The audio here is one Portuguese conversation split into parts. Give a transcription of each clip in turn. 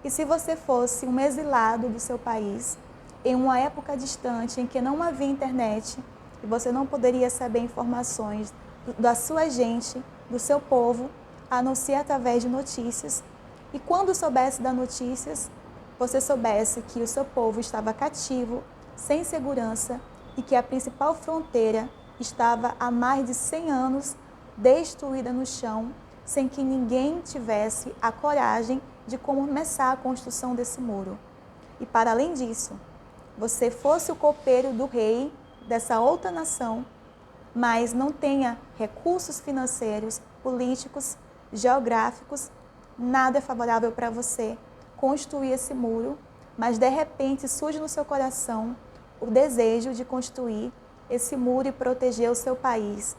E se você fosse um exilado do seu país, em uma época distante em que não havia internet, e você não poderia saber informações da sua gente, do seu povo, a não ser através de notícias, e quando soubesse das notícias, você soubesse que o seu povo estava cativo, sem segurança, e que a principal fronteira estava há mais de 100 anos destruída no chão, sem que ninguém tivesse a coragem de começar a construção desse muro. E para além disso, você fosse o copeiro do rei dessa outra nação, mas não tenha recursos financeiros, políticos, geográficos, nada é favorável para você construir esse muro, mas de repente surge no seu coração o desejo de construir esse muro e proteger o seu país.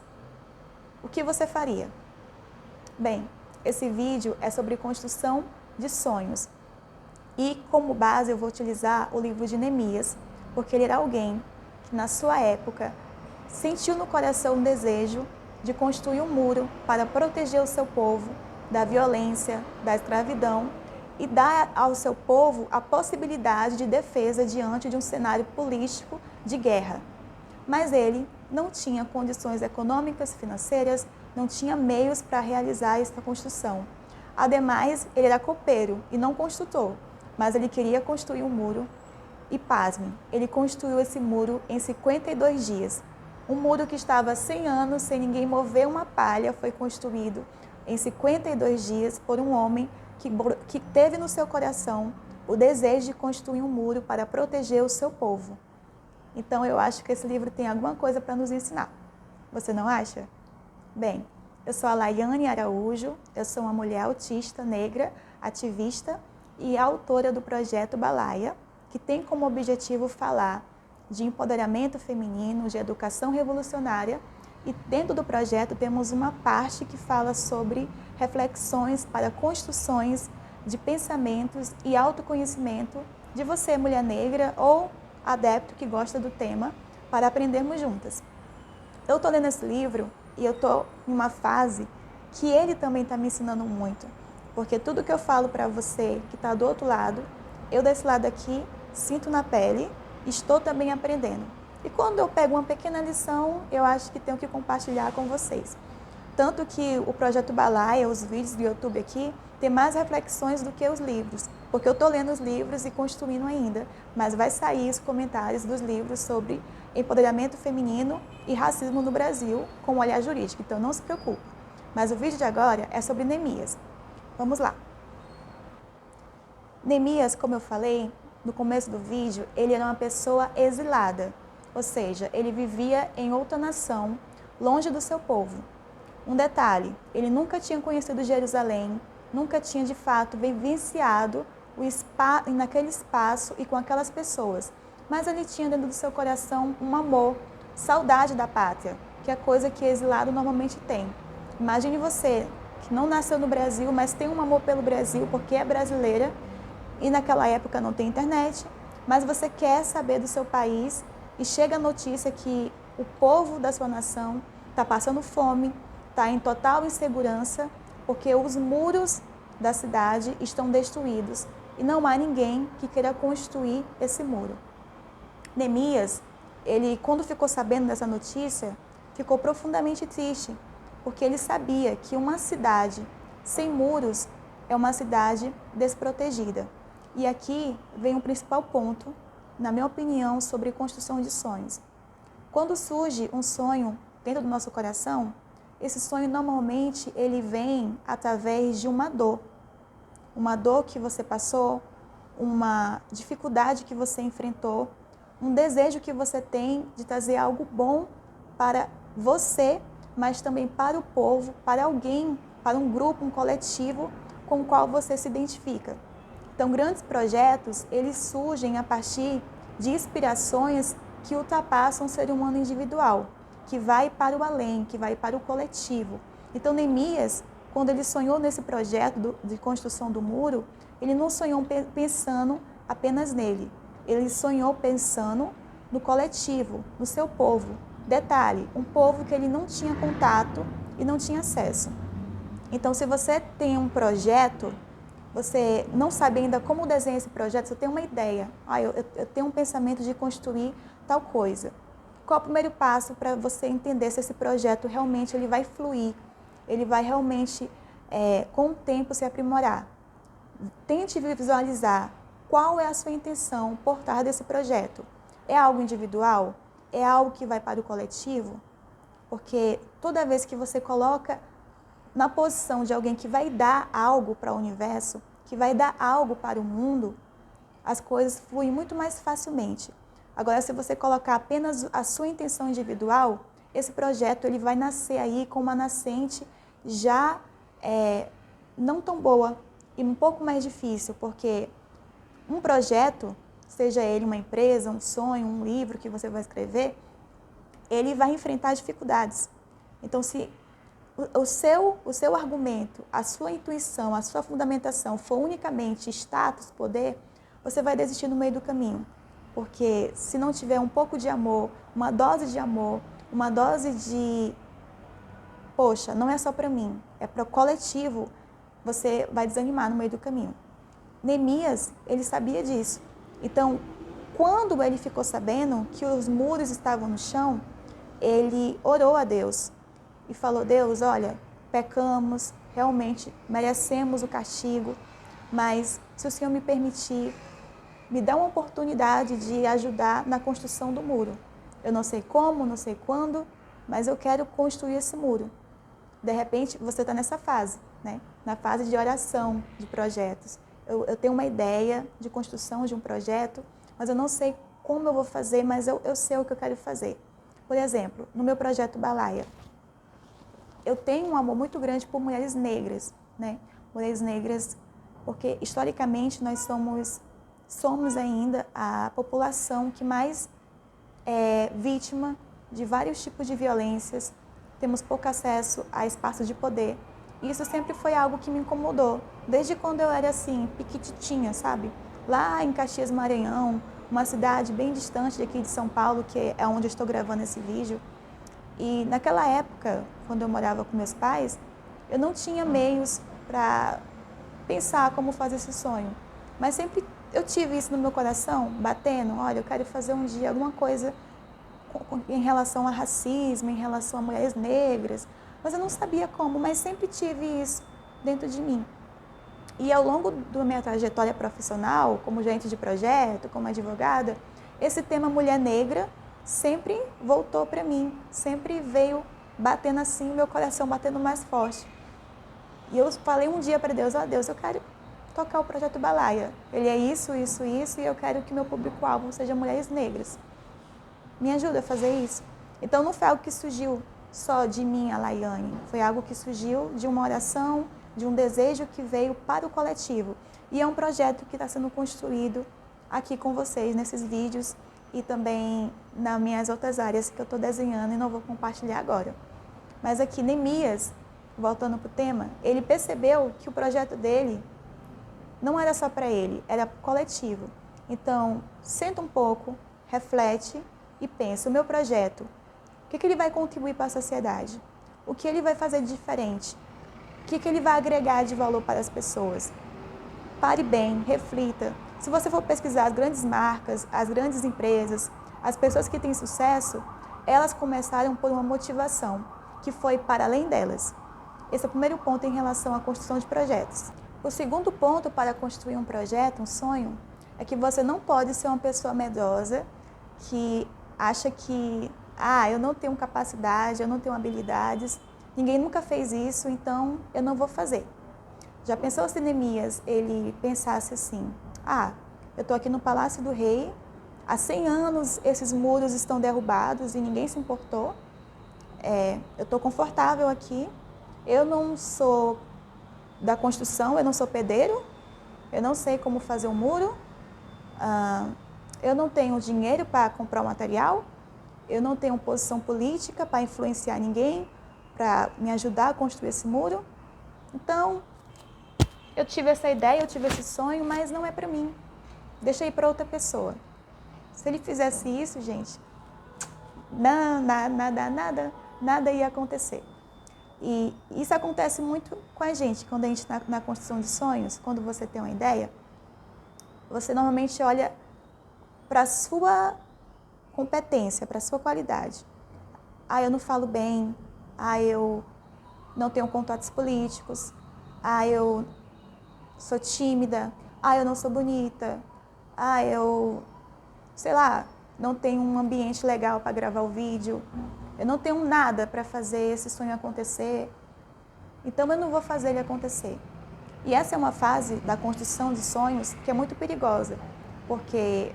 O que você faria? Bem, esse vídeo é sobre construção de sonhos. E como base eu vou utilizar o livro de Neemias, porque ele era alguém que na sua época sentiu no coração um desejo de construir um muro para proteger o seu povo da violência, da escravidão e dar ao seu povo a possibilidade de defesa diante de um cenário político de guerra. Mas ele não tinha condições econômicas, financeiras, não tinha meios para realizar essa construção. Ademais, ele era copeiro e não construtor, mas ele queria construir um muro e, pasme, ele construiu esse muro em 52 dias. Um muro que estava há 100 anos, sem ninguém mover uma palha, foi construído em 52 dias por um homem que teve no seu coração o desejo de construir um muro para proteger o seu povo. Então, eu acho que esse livro tem alguma coisa para nos ensinar. Você não acha? Bem, eu sou a Laiane Araújo, eu sou uma mulher autista, negra, ativista e autora do projeto Balaia, que tem como objetivo falar de empoderamento feminino, de educação revolucionária, e dentro do projeto temos uma parte que fala sobre reflexões para construções de pensamentos e autoconhecimento de você, mulher negra ou adepto que gosta do tema, para aprendermos juntas. Eu estou lendo esse livro e eu estou em uma fase que ele também está me ensinando muito, porque tudo que eu falo para você que está do outro lado, eu desse lado aqui sinto na pele, estou também aprendendo. E quando eu pego uma pequena lição, eu acho que tenho que compartilhar com vocês. Tanto que o Projeto Balaia, os vídeos do YouTube aqui, tem mais reflexões do que os livros, porque eu estou lendo os livros e construindo ainda, mas vai sair os comentários dos livros sobre empoderamento feminino e racismo no Brasil, com um olhar jurídico, então não se preocupe. Mas o vídeo de agora é sobre Neemias. Vamos lá. Neemias, como eu falei no começo do vídeo, ele era uma pessoa exilada, ou seja, ele vivia em outra nação, longe do seu povo. Um detalhe, ele nunca tinha conhecido Jerusalém, nunca tinha de fato vivenciado naquele espaço e com aquelas pessoas, mas ele tinha dentro do seu coração um amor, saudade da pátria, que é coisa que exilado normalmente tem. Imagine você, que não nasceu no Brasil, mas tem um amor pelo Brasil porque é brasileira, e naquela época não tem internet, mas você quer saber do seu país e chega a notícia que o povo da sua nação está passando fome, está em total insegurança, porque os muros da cidade estão destruídos e não há ninguém que queira construir esse muro. Neemias, ele, quando ficou sabendo dessa notícia, ficou profundamente triste, porque ele sabia que uma cidade sem muros é uma cidade desprotegida. E aqui vem o principal ponto, na minha opinião, sobre construção de sonhos. Quando surge um sonho dentro do nosso coração, esse sonho normalmente ele vem através de uma dor que você passou, uma dificuldade que você enfrentou, um desejo que você tem de trazer algo bom para você, mas também para o povo, para alguém, para um grupo, um coletivo com o qual você se identifica. Então, grandes projetos, eles surgem a partir de inspirações que ultrapassam o ser humano individual, que vai para o além, que vai para o coletivo. Então, Neemias, quando ele sonhou nesse projeto de construção do muro, ele não sonhou pensando apenas nele. Ele sonhou pensando no coletivo, no seu povo. Detalhe, um povo que ele não tinha contato e não tinha acesso. Então, se você tem um projeto, você não sabe ainda como desenhar esse projeto, você tem uma ideia. Eu tenho um pensamento de construir tal coisa. Qual é o primeiro passo para você entender se esse projeto realmente ele vai fluir, ele vai realmente, com o tempo, se aprimorar? Tente visualizar qual é a sua intenção por trás desse projeto. É algo individual? É algo que vai para o coletivo? Porque toda vez que você coloca na posição de alguém que vai dar algo para o universo, que vai dar algo para o mundo, as coisas fluem muito mais facilmente. Agora, se você colocar apenas a sua intenção individual, esse projeto ele vai nascer aí com uma nascente já não tão boa e um pouco mais difícil, porque um projeto, seja ele uma empresa, um sonho, um livro que você vai escrever, ele vai enfrentar dificuldades. Então, se o seu argumento, a sua intuição, a sua fundamentação for unicamente status, poder, você vai desistir no meio do caminho. Porque se não tiver um pouco de amor, uma dose de, poxa, não é só para mim, é para o coletivo, você vai desanimar no meio do caminho. Neemias, ele sabia disso. Então, quando ele ficou sabendo que os muros estavam no chão, ele orou a Deus e falou: Deus, olha, pecamos, realmente merecemos o castigo, mas se o Senhor me permitir, me dá uma oportunidade de ajudar na construção do muro. Eu não sei como, não sei quando, mas eu quero construir esse muro. De repente, você está nessa fase, né? Na fase de oração de projetos. Eu tenho uma ideia de construção de um projeto, mas eu não sei como eu vou fazer, mas eu sei o que eu quero fazer. Por exemplo, no meu projeto Balaia, eu tenho um amor muito grande por mulheres negras, né? Mulheres negras, porque historicamente nós somos ainda a população que mais é vítima de vários tipos de violências, temos pouco acesso a espaço de poder. E isso sempre foi algo que me incomodou, desde quando eu era assim, piquititinha, sabe? Lá em Caxias, Maranhão, uma cidade bem distante daqui de São Paulo, que é onde eu estou gravando esse vídeo. E naquela época, quando eu morava com meus pais, eu não tinha meios para pensar como fazer esse sonho. Mas sempre eu tive isso no meu coração, batendo, olha, eu quero fazer um dia alguma coisa em relação a racismo, em relação a mulheres negras. Mas eu não sabia como, mas sempre tive isso dentro de mim. E ao longo da minha trajetória profissional, como gerente de projeto, como advogada, esse tema mulher negra sempre voltou para mim, sempre veio batendo assim, meu coração batendo mais forte. E eu falei um dia para Deus: ó Deus, eu quero tocar o Projeto Balaia. Ele é isso, isso, isso, e eu quero que meu público-alvo seja mulheres negras. Me ajuda a fazer isso? Então não foi algo que surgiu só de mim, a Laiane. Foi algo que surgiu de uma oração, de um desejo que veio para o coletivo. E é um projeto que está sendo construído aqui com vocês, nesses vídeos, e também nas minhas outras áreas que eu estou desenhando e não vou compartilhar agora. Mas aqui, Neemias, voltando para o tema, ele percebeu que o projeto dele não era só para ele, era coletivo. Então, senta um pouco, reflete e pensa: o meu projeto, o que ele vai contribuir para a sociedade? O que ele vai fazer de diferente? O que ele vai agregar de valor para as pessoas? Pare bem, reflita. Se você for pesquisar as grandes marcas, as grandes empresas, as pessoas que têm sucesso, elas começaram por uma motivação, que foi para além delas. Esse é o primeiro ponto em relação à construção de projetos. O segundo ponto para construir um projeto, um sonho, é que você não pode ser uma pessoa medrosa que acha que, eu não tenho capacidade, eu não tenho habilidades, ninguém nunca fez isso, então eu não vou fazer. Já pensou se Neemias, ele pensasse assim: eu estou aqui no Palácio do Rei, há 100 anos esses muros estão derrubados e ninguém se importou, eu estou confortável aqui, eu não sou da construção, eu não sou pedreiro, eu não sei como fazer um muro, eu não tenho dinheiro para comprar o material, eu não tenho posição política para influenciar ninguém, para me ajudar a construir esse muro. Então, eu tive essa ideia, eu tive esse sonho, mas não é para mim. Deixa ir para outra pessoa. Se ele fizesse isso, gente, nada ia acontecer. E isso acontece muito com a gente, quando a gente está na construção de sonhos, quando você tem uma ideia, você normalmente olha para a sua competência, para a sua qualidade. Eu não falo bem, eu não tenho contatos políticos, eu sou tímida, eu não sou bonita, eu, sei lá, não tenho um ambiente legal para gravar o vídeo, eu não tenho nada para fazer esse sonho acontecer, então eu não vou fazer ele acontecer. E essa é uma fase da construção de sonhos que é muito perigosa, porque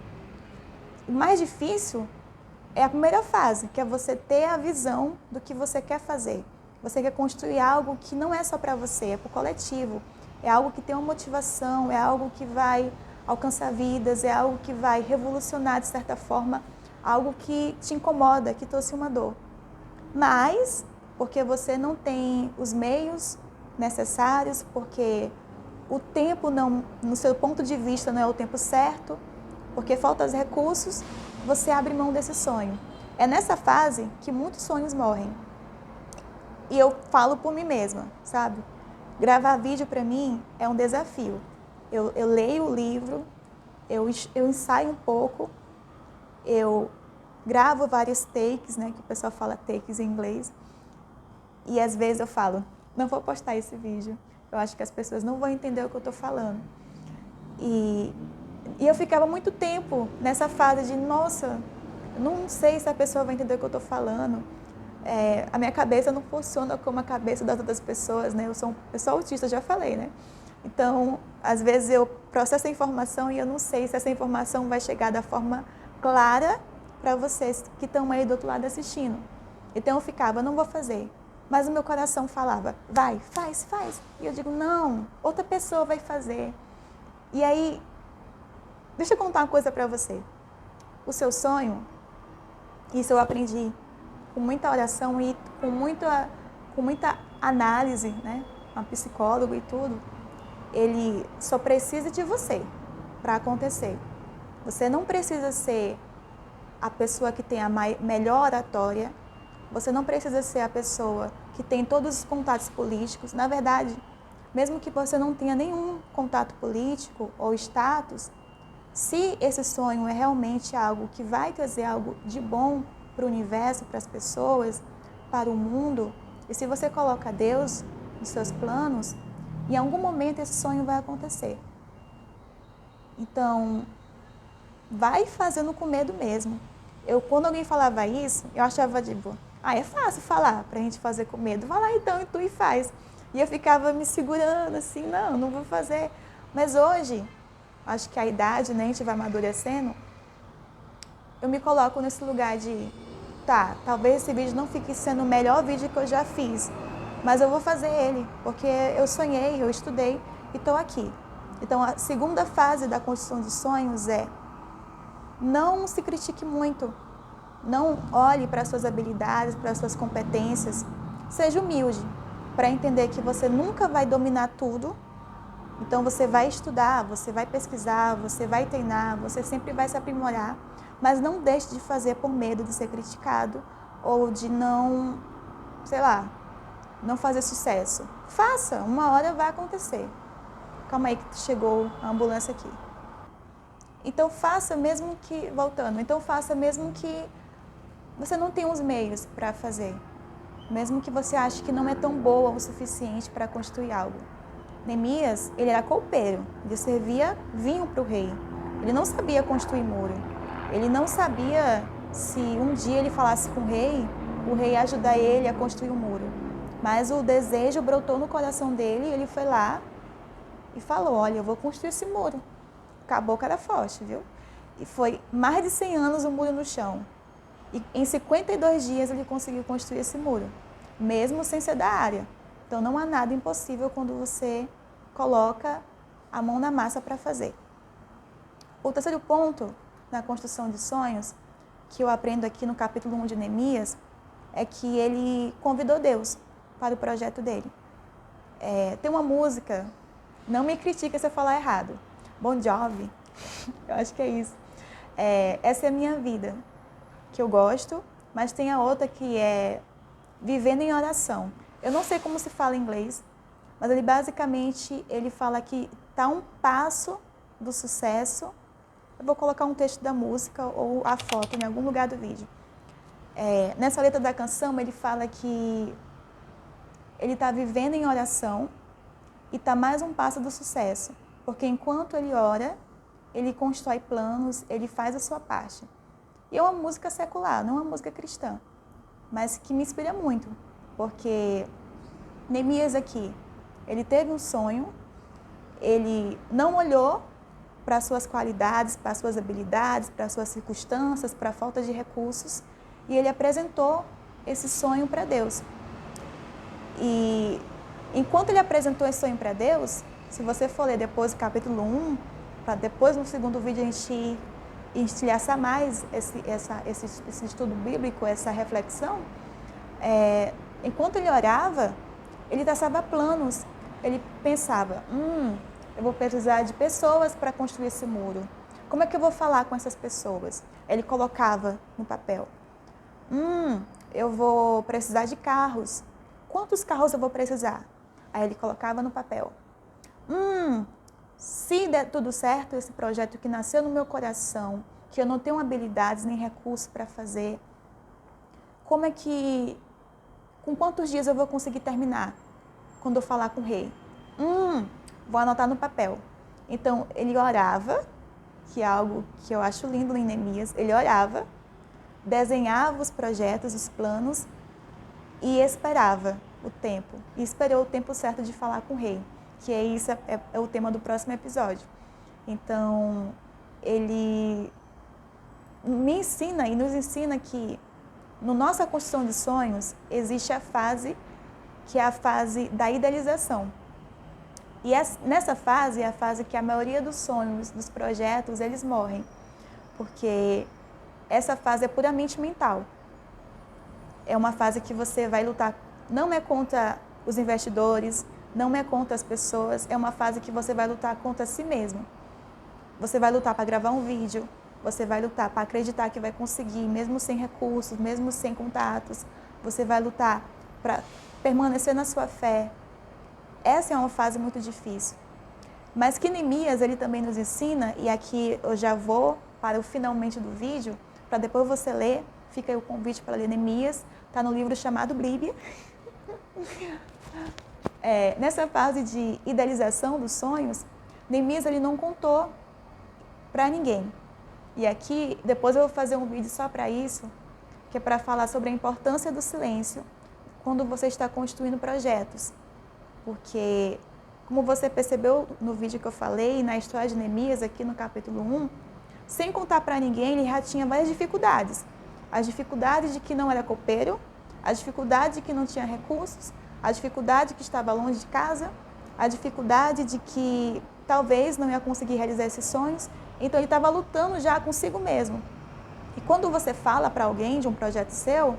o mais difícil é a primeira fase, que é você ter a visão do que você quer fazer. Você quer construir algo que não é só para você, é para o coletivo. É algo que tem uma motivação, é algo que vai alcançar vidas, é algo que vai revolucionar, de certa forma, algo que te incomoda, que trouxe uma dor. Mas, porque você não tem os meios necessários, porque o tempo, não, no seu ponto de vista, não é o tempo certo, porque faltam os recursos, você abre mão desse sonho. É nessa fase que muitos sonhos morrem. E eu falo por mim mesma, sabe? Gravar vídeo para mim é um desafio. Eu leio o livro, eu ensaio um pouco, eu gravo vários takes, né? Que o pessoal fala takes em inglês. E às vezes eu falo, não vou postar esse vídeo. Eu acho que as pessoas não vão entender o que eu estou falando. E eu ficava muito tempo nessa fase de, nossa, eu não sei se a pessoa vai entender o que eu estou falando. A minha cabeça não funciona como a cabeça das outras pessoas, né? Eu sou autista, já falei, né? Então, às vezes eu processo a informação e eu não sei se essa informação vai chegar da forma clara para vocês que estão aí do outro lado assistindo. Então eu ficava, não vou fazer. Mas o meu coração falava, vai, faz. E eu digo, não, outra pessoa vai fazer. E aí, deixa eu contar uma coisa para você. O seu sonho, isso eu aprendi com muita oração e com muita análise, né? Uma psicóloga e tudo. Ele só precisa de você para acontecer. Você não precisa ser a pessoa que tem a melhor oratória. Você não precisa ser a pessoa que tem todos os contatos políticos. Na verdade, mesmo que você não tenha nenhum contato político ou status, se esse sonho é realmente algo que vai trazer algo de bom para o universo, para as pessoas, para o mundo, e se você coloca Deus nos seus planos, em algum momento esse sonho vai acontecer. Então, vai fazendo com medo mesmo. Quando alguém falava isso, eu achava tipo, é fácil falar para a gente fazer com medo. Vai lá então, e tu e faz. E eu ficava me segurando assim, não vou fazer. Mas hoje, acho que a idade, né, a gente vai amadurecendo, eu me coloco nesse lugar de, talvez esse vídeo não fique sendo o melhor vídeo que eu já fiz, mas eu vou fazer ele, porque eu sonhei, eu estudei e estou aqui. Então, a segunda fase da construção de sonhos é não se critique muito, não olhe para as suas habilidades, para as suas competências, seja humilde para entender que você nunca vai dominar tudo. Então você vai estudar, você vai pesquisar, você vai treinar, você sempre vai se aprimorar, mas não deixe de fazer por medo de ser criticado ou de não, não fazer sucesso. Faça, uma hora vai acontecer. Calma aí que chegou a ambulância aqui. Então faça mesmo que, voltando, faça mesmo que você não tenha os meios para fazer. Mesmo que você ache que não é tão boa o suficiente para construir algo. Neemias, ele era copeiro, ele servia vinho para o rei. Ele não sabia construir muro. Ele não sabia se um dia ele falasse com o rei ia ajudar ele a construir um muro. Mas o desejo brotou no coração dele e ele foi lá e falou, olha, eu vou construir esse muro. Acabou que era forte, viu? E foi mais de 100 anos o muro no chão. E em 52 dias ele conseguiu construir esse muro, mesmo sem ser da área. Então não há nada impossível quando você coloca a mão na massa para fazer. O terceiro ponto na construção de sonhos, que eu aprendo aqui no capítulo 1 de Neemias, é que ele convidou Deus para o projeto dele. Tem uma música, não me critica se eu falar errado, Bon Jovi, eu acho que é isso. Essa é a minha vida, que eu gosto, mas tem a outra que é Vivendo em Oração. Eu não sei como se fala em inglês, mas ele basicamente ele fala que está um passo do sucesso. Eu vou colocar um texto da música ou a foto em algum lugar do vídeo. Nessa letra da canção, ele fala que ele está vivendo em oração e está mais um passo do sucesso. Porque enquanto ele ora, ele constrói planos, ele faz a sua parte. E é uma música secular, não é uma música cristã, mas que me inspira muito. Porque Neemias aqui, ele teve um sonho, ele não olhou para as suas qualidades, para as suas habilidades, para as suas circunstâncias, para a falta de recursos, e ele apresentou esse sonho para Deus. E enquanto ele apresentou esse sonho para Deus, se você for ler depois o capítulo 1, para depois no segundo vídeo a gente estilhaçar mais esse estudo bíblico, essa reflexão, enquanto ele orava, ele traçava planos. Ele pensava, eu vou precisar de pessoas para construir esse muro. Como é que eu vou falar com essas pessoas? Ele colocava no papel. Eu vou precisar de carros. Quantos carros eu vou precisar? Aí ele colocava no papel. Se der tudo certo, esse projeto que nasceu no meu coração, que eu não tenho habilidades nem recursos para fazer, com quantos dias eu vou conseguir terminar? Quando eu falar com o rei? Vou anotar no papel. Então, ele orava, que é algo que eu acho lindo em Neemias, ele orava, desenhava os projetos, os planos e esperava o tempo. E esperou o tempo certo de falar com o rei, que é o tema do próximo episódio. Então, ele me ensina e nos ensina que na nossa construção de sonhos existe a fase que é a fase da idealização. E nessa fase é a fase que a maioria dos sonhos, dos projetos, eles morrem. Porque essa fase é puramente mental. É uma fase que você vai lutar, não é contra os investidores, não é contra as pessoas, é uma fase que você vai lutar contra si mesmo. Você vai lutar para gravar um vídeo, você vai lutar para acreditar que vai conseguir, mesmo sem recursos, mesmo sem contatos. Você vai lutar para permanecer na sua fé. Essa é uma fase muito difícil. Mas que Neemias, ele também nos ensina, e aqui eu já vou para o finalmente do vídeo, para depois você ler, fica aí o convite para ler Neemias, está no livro chamado Bíblia. Nessa fase de idealização dos sonhos, Neemias ele não contou para ninguém. E aqui, depois eu vou fazer um vídeo só para isso, que é para falar sobre a importância do silêncio quando você está construindo projetos. Porque, como você percebeu no vídeo que eu falei, na história de Neemias, aqui no capítulo 1, sem contar para ninguém, ele já tinha várias dificuldades. As dificuldades de que não era copeiro, a dificuldade de que não tinha recursos, a dificuldade de que estava longe de casa, a dificuldade de que talvez não ia conseguir realizar esses sonhos. Então, ele estava lutando já consigo mesmo. E quando você fala para alguém de um projeto seu,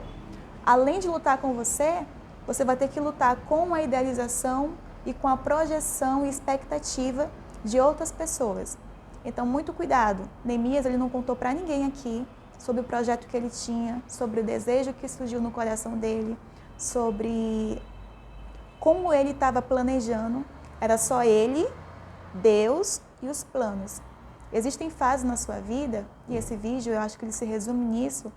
além de lutar com você, você vai ter que lutar com a idealização e com a projeção e expectativa de outras pessoas. Então, muito cuidado. Neemias, ele não contou para ninguém aqui sobre o projeto que ele tinha, sobre o desejo que surgiu no coração dele, sobre como ele estava planejando. Era só ele, Deus e os planos. Existem fases na sua vida, e esse vídeo eu acho que ele se resume nisso,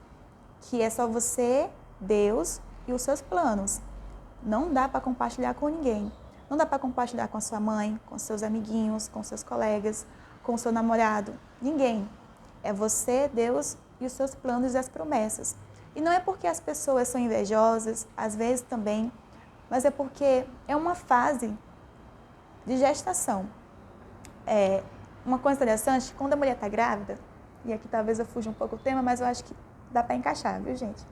que é só você, Deus e os seus planos. Não dá para compartilhar com ninguém. Não dá para compartilhar com a sua mãe, com seus amiguinhos, com seus colegas, com o seu namorado. Ninguém. É você, Deus e os seus planos e as promessas. E não é porque as pessoas são invejosas, às vezes também, mas é porque é uma fase de gestação. Uma coisa interessante, quando a mulher está grávida, e aqui talvez eu fuja um pouco do tema, mas eu acho que dá para encaixar, viu, gente?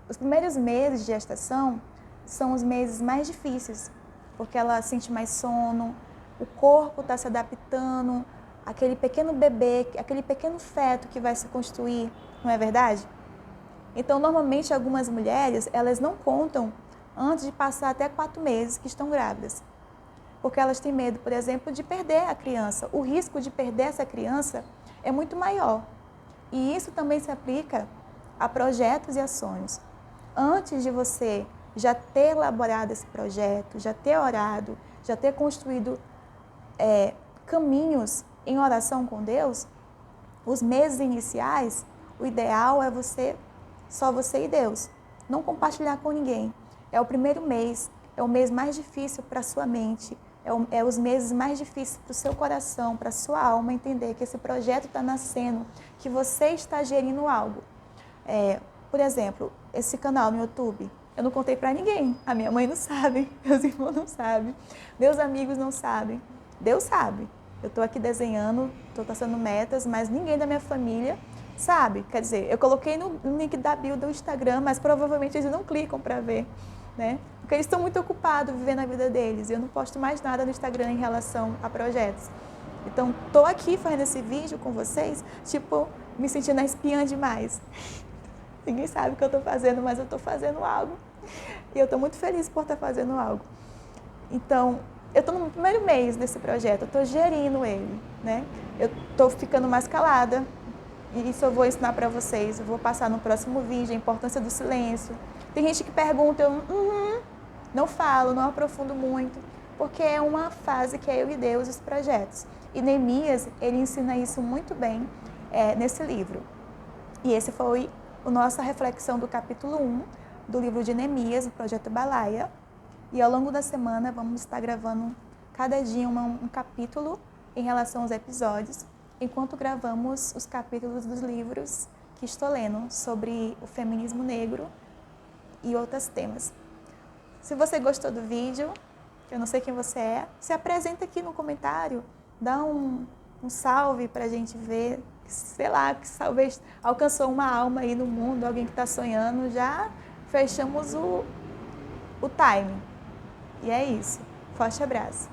Os primeiros meses de gestação são os meses mais difíceis, porque ela sente mais sono, o corpo está se adaptando, aquele pequeno bebê, aquele pequeno feto que vai se construir, não é verdade? Então, normalmente, algumas mulheres, elas não contam antes de passar até 4 meses que estão grávidas. Porque elas têm medo, por exemplo, de perder a criança. O risco de perder essa criança é muito maior. E isso também se aplica a projetos e a sonhos. Antes de você já ter elaborado esse projeto, já ter orado, já ter construído caminhos em oração com Deus, os meses iniciais, o ideal é só você e Deus. Não compartilhar com ninguém. É o primeiro mês, é o mês mais difícil para a sua mente, é os meses mais difíceis para o seu coração, para a sua alma entender que esse projeto está nascendo, que você está gerindo algo. Por exemplo, esse canal no YouTube, eu não contei para ninguém. A minha mãe não sabe, meus irmãos não sabem, meus amigos não sabem. Deus sabe. Eu estou aqui desenhando, estou traçando metas, mas ninguém da minha família sabe. Quer dizer, eu coloquei no link da bio do Instagram, mas provavelmente eles não clicam para ver, né? Porque eles estão muito ocupados vivendo a vida deles. E eu não posto mais nada no Instagram em relação a projetos. Então, estou aqui fazendo esse vídeo com vocês, tipo, me sentindo a espiã demais. Ninguém sabe o que eu estou fazendo, mas eu estou fazendo algo. E eu estou muito feliz por estar fazendo algo. Então, eu estou no primeiro mês desse projeto, eu estou gerindo ele, né? Eu estou ficando mais calada, e isso eu vou ensinar para vocês. Eu vou passar no próximo vídeo a importância do silêncio. Tem gente que pergunta, eu não falo, não aprofundo muito, porque é uma fase que é eu e Deus, os projetos. E Neemias, ele ensina isso muito bem nesse livro. E esse foi a nossa reflexão do capítulo 1 do livro de Neemias, do Projeto Balaia. E ao longo da semana vamos estar gravando cada dia um capítulo em relação aos episódios, enquanto gravamos os capítulos dos livros que estou lendo sobre o feminismo negro e outros temas. Se você gostou do vídeo, eu não sei quem você é, se apresenta aqui no comentário, dá um salve para a gente ver, sei lá, que talvez alcançou uma alma aí no mundo, alguém que está sonhando, já fechamos o time. E é isso. Forte abraço.